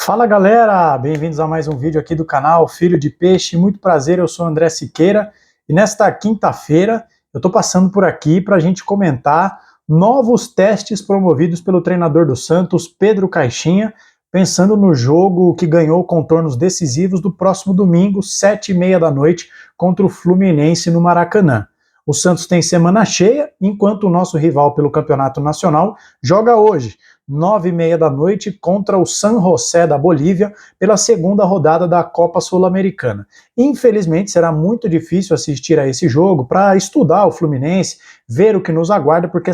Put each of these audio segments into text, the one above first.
Fala galera, bem-vindos a mais um vídeo aqui do canal Filho de Peixe. Muito prazer, eu sou André Siqueira e nesta quinta-feira eu estou passando por aqui para a gente comentar novos testes promovidos pelo treinador do Santos, Pedro Caixinha, pensando no jogo que ganhou contornos decisivos do próximo domingo, 7h30 da noite, contra o Fluminense no Maracanã. O Santos tem semana cheia, enquanto o nosso rival pelo Campeonato Nacional joga hoje, 9h30 da noite, contra o San José da Bolívia, pela segunda rodada da Copa Sul-Americana. Infelizmente, será muito difícil assistir a esse jogo para estudar o Fluminense, ver o que nos aguarda, porque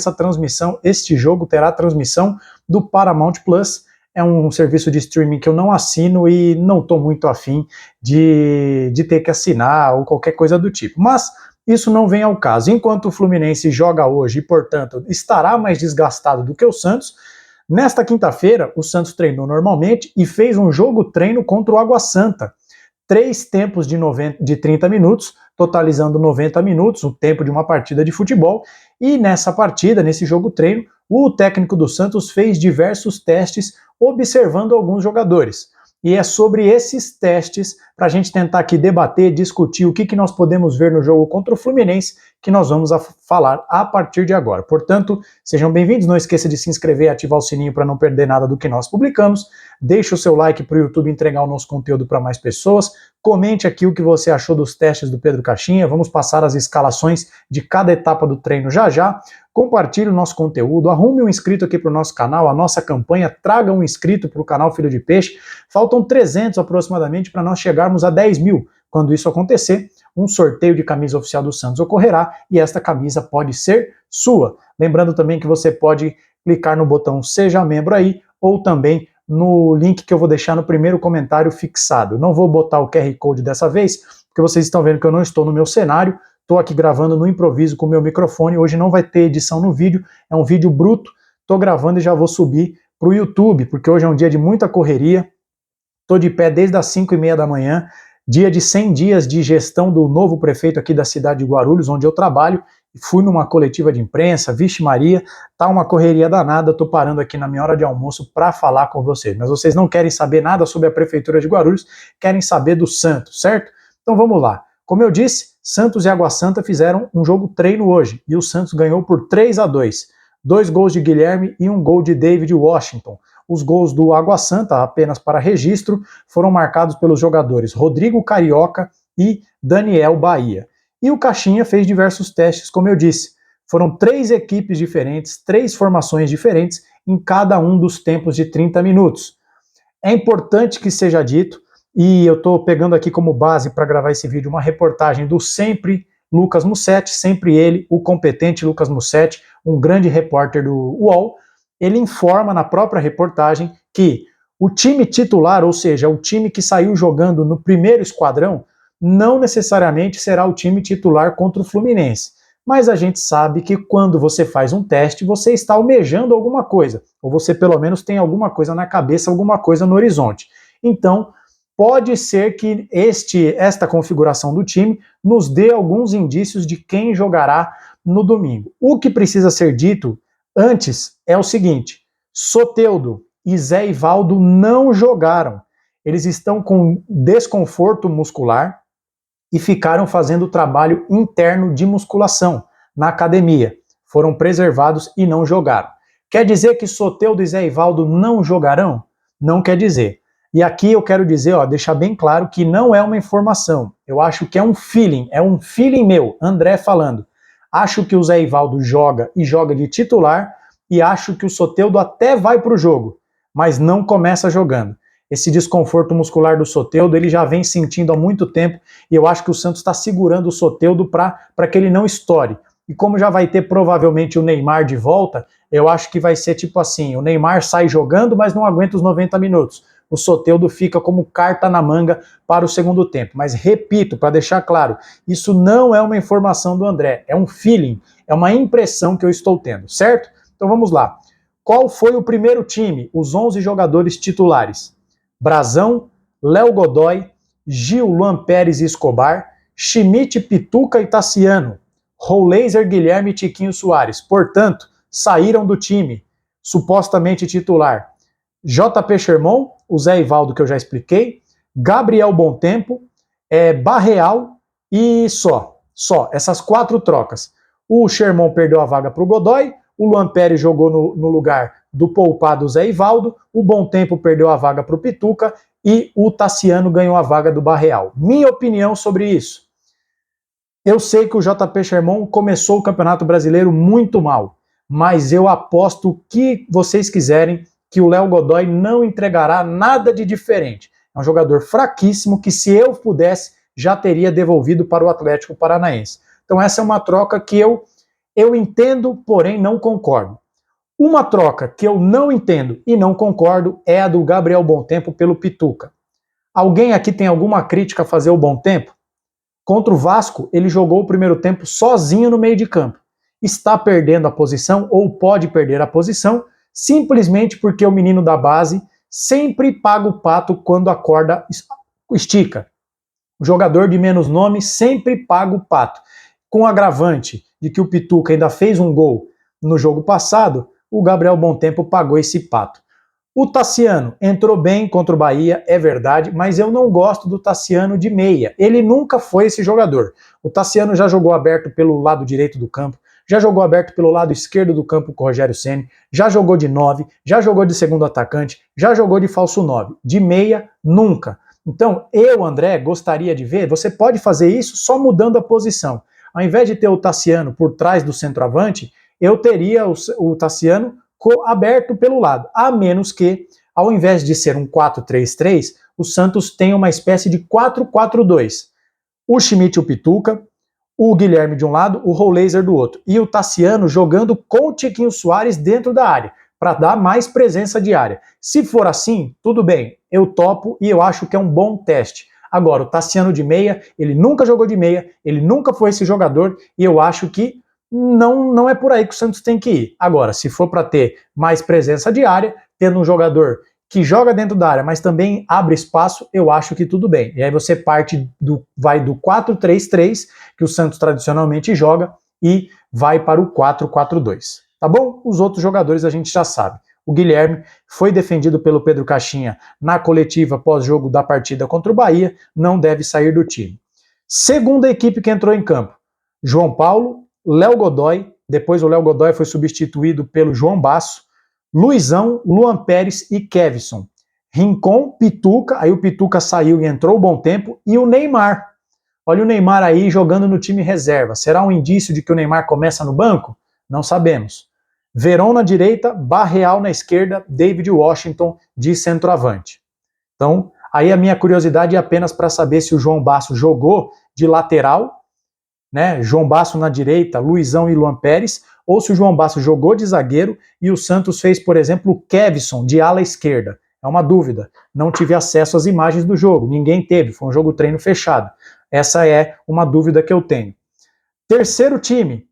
este jogo terá transmissão do Paramount Plus. É um serviço de streaming que eu não assino e não estou muito afim de ter que assinar ou qualquer coisa do tipo. Mas isso não vem ao caso. Enquanto o Fluminense joga hoje e, portanto, estará mais desgastado do que o Santos, nesta quinta-feira o Santos treinou normalmente e fez um jogo-treino contra o Água Santa. 3 tempos de 30 minutos, totalizando 90 minutos, o tempo de uma partida de futebol. E nessa partida, nesse jogo-treino, o técnico do Santos fez diversos testes observando alguns jogadores. E é sobre esses testes, para a gente tentar aqui debater, discutir o que nós podemos ver no jogo contra o Fluminense, que nós vamos falar a partir de agora. Portanto, sejam bem-vindos, não esqueça de se inscrever e ativar o sininho para não perder nada do que nós publicamos. Deixe o seu like para o YouTube entregar o nosso conteúdo para mais pessoas. Comente aqui o que você achou dos testes do Pedro Caixinha. Vamos passar as escalações de cada etapa do treino já já. Compartilhe o nosso conteúdo, arrume um inscrito aqui para o nosso canal, a nossa campanha, traga um inscrito para o canal Filho de Peixe. Faltam 300 aproximadamente para nós chegarmos a 10 mil. Quando isso acontecer, um sorteio de camisa oficial do Santos ocorrerá e esta camisa pode ser sua. Lembrando também que você pode clicar no botão Seja Membro aí ou também no link que eu vou deixar no primeiro comentário fixado. Eu não vou botar o QR Code dessa vez, porque vocês estão vendo que eu não estou no meu cenário, estou aqui gravando no improviso com o meu microfone, hoje não vai ter edição no vídeo, é um vídeo bruto, estou gravando e já vou subir para o YouTube, porque hoje é um dia de muita correria, estou de pé desde as 5h30 da manhã, dia de 100 dias de gestão do novo prefeito aqui da cidade de Guarulhos, onde eu trabalho, fui numa coletiva de imprensa, vixe Maria, tá uma correria danada, tô parando aqui na minha hora de almoço para falar com vocês, mas vocês não querem saber nada sobre a prefeitura de Guarulhos, querem saber do Santos, certo? Então vamos lá. Como eu disse, Santos e Água Santa fizeram um jogo treino hoje, e o Santos ganhou por 3-2. 2 gols de Guilherme e 1 gol de David Washington. Os gols do Água Santa, apenas para registro, foram marcados pelos jogadores Rodrigo Carioca e Daniel Bahia. E o Caixinha fez diversos testes, como eu disse. Foram 3 equipes diferentes, 3 formações diferentes em cada um dos tempos de 30 minutos. É importante que seja dito, e eu estou pegando aqui como base para gravar esse vídeo uma reportagem do sempre Lucas Mussetti, sempre ele, o competente Lucas Mussetti, um grande repórter do UOL. Ele informa na própria reportagem que o time titular, ou seja, o time que saiu jogando no primeiro esquadrão, não necessariamente será o time titular contra o Fluminense. Mas a gente sabe que quando você faz um teste, você está almejando alguma coisa, ou você pelo menos tem alguma coisa na cabeça, alguma coisa no horizonte. Então, pode ser que esta configuração do time nos dê alguns indícios de quem jogará no domingo. O que precisa ser dito antes é o seguinte: Soteldo e Zé Ivaldo não jogaram. Eles estão com desconforto muscular e ficaram fazendo trabalho interno de musculação na academia. Foram preservados e não jogaram. Quer dizer que Soteldo e Zé Ivaldo não jogarão? Não quer dizer. E aqui eu quero dizer, deixar bem claro que não é uma informação. Eu acho que é um feeling meu, André falando. Acho que o Zé Ivaldo joga e joga de titular e acho que o Soteldo até vai para o jogo, mas não começa jogando. Esse desconforto muscular do Soteldo ele já vem sentindo há muito tempo e eu acho que o Santos está segurando o Soteldo para que ele não estoure. E como já vai ter provavelmente o Neymar de volta, eu acho que vai ser tipo assim, o Neymar sai jogando, mas não aguenta os 90 minutos. O Soteldo fica como carta na manga para o segundo tempo. Mas repito, para deixar claro, isso não é uma informação do André, é um feeling, é uma impressão que eu estou tendo, certo? Então vamos lá. Qual foi o primeiro time? Os 11 jogadores titulares. Brazão, Léo Godoy, Gil, Luan Pérez e Escobar, Schmidt, Pituca e Tassiano, Roleiser, Guilherme e Tiquinho Soares. Portanto, saíram do time, supostamente titular. JP Sherman, o Zé Ivaldo que eu já expliquei, Gabriel Bontempo, Barreal e só. Essas 4 trocas. O Sherman perdeu a vaga para o Godoy, o Luan Pérez jogou no lugar do poupado Zé Ivaldo, o Bontempo perdeu a vaga para o Pituca e o Tassiano ganhou a vaga do Barreal. Minha opinião sobre isso. Eu sei que o JP Sherman começou o Campeonato Brasileiro muito mal, mas eu aposto o que vocês quiserem que o Léo Godoy não entregará nada de diferente. É um jogador fraquíssimo que, se eu pudesse, já teria devolvido para o Atlético Paranaense. Então essa é uma troca que eu entendo, porém não concordo. Uma troca que eu não entendo e não concordo é a do Gabriel Bontempo pelo Pituca. Alguém aqui tem alguma crítica a fazer ao Bontempo? Contra o Vasco, ele jogou o primeiro tempo sozinho no meio de campo. Está perdendo a posição ou pode perder a posição simplesmente porque o menino da base sempre paga o pato quando a corda estica. O jogador de menos nome sempre paga o pato. Com o agravante de que o Pituca ainda fez um gol no jogo passado, o Gabriel Bontempo pagou esse pato. O Tassiano entrou bem contra o Bahia, é verdade, mas eu não gosto do Tassiano de meia. Ele nunca foi esse jogador. O Tassiano já jogou aberto pelo lado direito do campo, já jogou aberto pelo lado esquerdo do campo com o Rogério Ceni, já jogou de 9, já jogou de segundo atacante, já jogou de falso 9. De meia, nunca. Então, eu, André, gostaria de ver, você pode fazer isso só mudando a posição. Ao invés de ter o Tassiano por trás do centroavante, eu teria o Tassiano aberto pelo lado, a menos que, ao invés de ser um 4-3-3, o Santos tenha uma espécie de 4-4-2. O Schmidt e o Pituca, o Guilherme de um lado, o Roleiser do outro, e o Tassiano jogando com o Tiquinho Soares dentro da área, para dar mais presença de área. Se for assim, tudo bem, eu topo e eu acho que é um bom teste. Agora, o Tassiano de meia, ele nunca jogou de meia, ele nunca foi esse jogador, e eu acho que não é por aí que o Santos tem que ir. Agora, se for para ter mais presença de área, tendo um jogador que joga dentro da área, mas também abre espaço, eu acho que tudo bem. E aí você vai do 4-3-3, que o Santos tradicionalmente joga, e vai para o 4-4-2. Tá bom? Os outros jogadores a gente já sabe. O Guilherme foi defendido pelo Pedro Caixinha na coletiva pós-jogo da partida contra o Bahia, não deve sair do time. Segunda equipe que entrou em campo, João Paulo, Léo Godoy, depois o Léo Godoy foi substituído pelo João Basso, Luizão, Luan Pérez e Kevson. Rincon, Pituca, aí o Pituca saiu e entrou o Bontempo, e o Neymar. Olha o Neymar aí jogando no time reserva. Será um indício de que o Neymar começa no banco? Não sabemos. Verón na direita, Barreal na esquerda, David Washington de centroavante. Então, aí a minha curiosidade é apenas para saber se o João Basso jogou de lateral, né? João Basso na direita, Luizão e Luan Pérez, ou se o João Basso jogou de zagueiro e o Santos fez, por exemplo, o Kevson de ala esquerda. É uma dúvida. Não tive acesso às imagens do jogo, ninguém teve, foi um jogo treino fechado. Essa é uma dúvida que eu tenho. Terceiro time,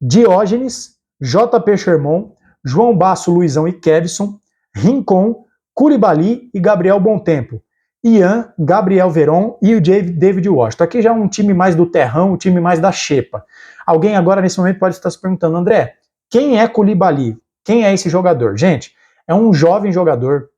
Diógenes, JP Sherman, João Basso, Luizão e Kevson, Rincon, Koulibaly e Gabriel Bontempo. Ian, Gabriel Verón e o David Washington. Aqui já é um time mais do terrão, um time mais da xepa. Alguém agora nesse momento pode estar se perguntando, André, quem é Koulibaly? Quem é esse jogador? Gente, é um jovem jogador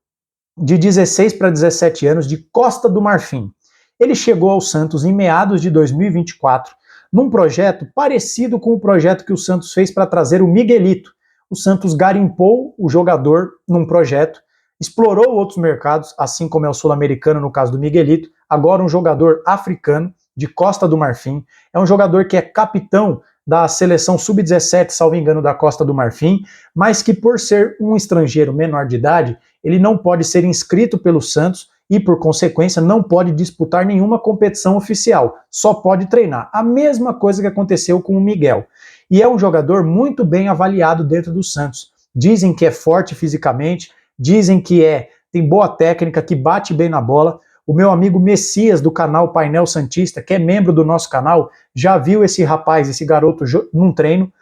de 16 para 17 anos de Costa do Marfim. Ele chegou ao Santos em meados de 2024, num projeto parecido com o projeto que o Santos fez para trazer o Miguelito. O Santos garimpou o jogador num projeto, explorou outros mercados, assim como é o sul-americano no caso do Miguelito, agora um jogador africano de Costa do Marfim, é um jogador que é capitão da seleção sub-17, salvo engano, da Costa do Marfim, mas que por ser um estrangeiro menor de idade, ele não pode ser inscrito pelo Santos e, por consequência, não pode disputar nenhuma competição oficial, só pode treinar. A mesma coisa que aconteceu com o Miguel. E é um jogador muito bem avaliado dentro do Santos. Dizem que é forte fisicamente, dizem que tem boa técnica, que bate bem na bola. O meu amigo Messias, do canal Painel Santista, que é membro do nosso canal, já viu esse rapaz, esse garoto, num treino.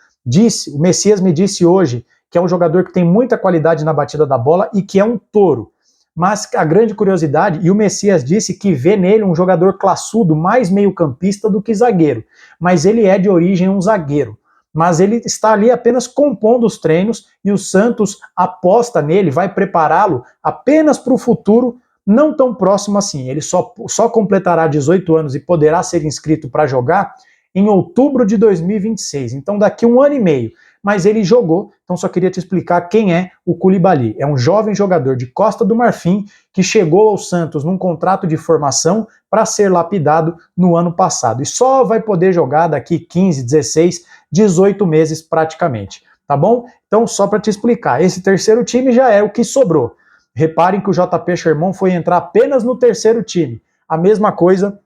O Messias me disse hoje que é um jogador que tem muita qualidade na batida da bola e que é um touro. Mas a grande curiosidade, e o Messias disse que vê nele um jogador classudo, mais meio-campista do que zagueiro. Mas ele é de origem um zagueiro. mas ele está ali apenas compondo os treinos e o Santos aposta nele, vai prepará-lo apenas para o futuro não tão próximo assim. Ele só completará 18 anos e poderá ser inscrito para jogar em outubro de 2026, então daqui um ano e meio. Mas ele jogou, então só queria te explicar quem é o Koulibaly. É um jovem jogador de Costa do Marfim que chegou ao Santos num contrato de formação para ser lapidado no ano passado. E só vai poder jogar daqui 15, 16, 18 meses praticamente, tá bom? Então só para te explicar, esse terceiro time já é o que sobrou. Reparem que o JP Sherman foi entrar apenas no terceiro time. A mesma coisa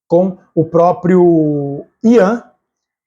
com o próprio Ian,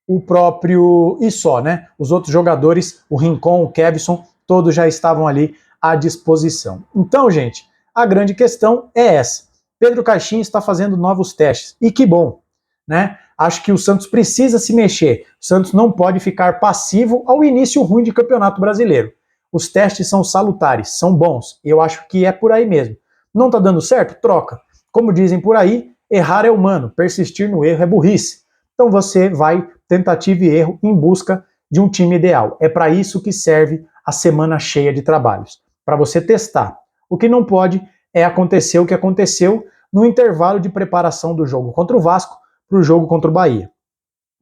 o próprio e só, né? Os outros jogadores, o Rincon, o Kevson, todos já estavam ali à disposição. Então, gente, a grande questão é essa. Pedro Caixinha está fazendo novos testes. E que bom, né? Acho que o Santos precisa se mexer. O Santos não pode ficar passivo ao início ruim de Campeonato Brasileiro. Os testes são salutares, são bons. Eu acho que é por aí mesmo. Não tá dando certo? Troca. Como dizem por aí, errar é humano, persistir no erro é burrice. Então você vai tentativa e erro em busca de um time ideal. É para isso que serve a semana cheia de trabalhos, para você testar. O que não pode é acontecer o que aconteceu no intervalo de preparação do jogo contra o Vasco para o jogo contra o Bahia.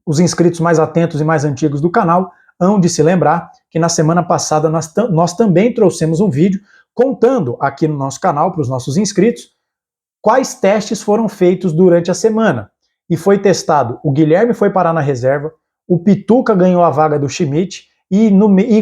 Os inscritos mais atentos e mais antigos do canal hão de se lembrar que na semana passada nós também trouxemos um vídeo contando aqui no nosso canal para os nossos inscritos quais testes foram feitos durante a semana. E foi testado, o Guilherme foi parar na reserva, o Pituca ganhou a vaga do Schmidt e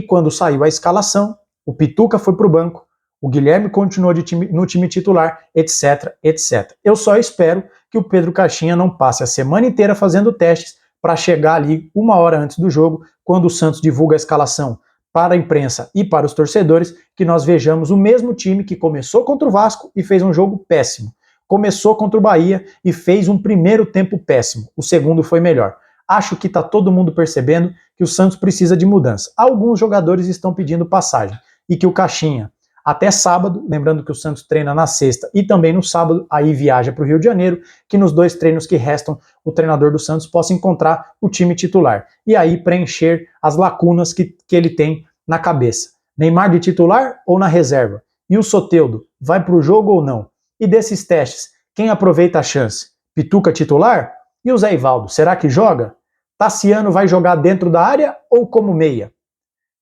quando saiu a escalação, o Pituca foi para o banco, o Guilherme continuou no time titular, etc, etc. Eu só espero que o Pedro Caixinha não passe a semana inteira fazendo testes para chegar ali uma hora antes do jogo, quando o Santos divulga a escalação para a imprensa e para os torcedores, que nós vejamos o mesmo time que começou contra o Vasco e fez um jogo péssimo. Começou contra o Bahia e fez um primeiro tempo péssimo. O segundo foi melhor. Acho que está todo mundo percebendo que o Santos precisa de mudança. Alguns jogadores estão pedindo passagem e que o Caixinha, até sábado, lembrando que o Santos treina na sexta e também no sábado, aí viaja para o Rio de Janeiro, que nos 2 treinos que restam, o treinador do Santos possa encontrar o time titular e aí preencher as lacunas que ele tem na cabeça. Neymar de titular ou na reserva? E o Soteldo, vai para o jogo ou não? E desses testes, quem aproveita a chance? Pituca titular? E o Zé Ivaldo, será que joga? Tassiano vai jogar dentro da área ou como meia?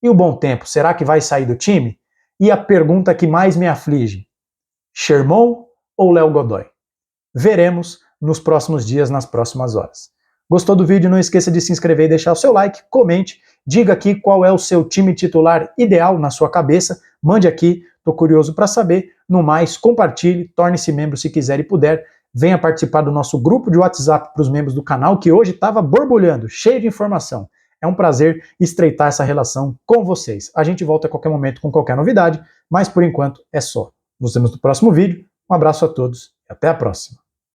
E o Bom Tempo, será que vai sair do time? E a pergunta que mais me aflige, Sherman ou Léo Godoy? Veremos nos próximos dias, nas próximas horas. Gostou do vídeo? Não esqueça de se inscrever e deixar o seu like, comente, diga aqui qual é o seu time titular ideal na sua cabeça, mande aqui, estou curioso para saber. No mais, compartilhe, torne-se membro se quiser e puder, venha participar do nosso grupo de WhatsApp para os membros do canal, que hoje estava borbulhando, cheio de informação. É um prazer estreitar essa relação com vocês. A gente volta a qualquer momento com qualquer novidade, mas por enquanto é só. Nos vemos no próximo vídeo, um abraço a todos e até a próxima.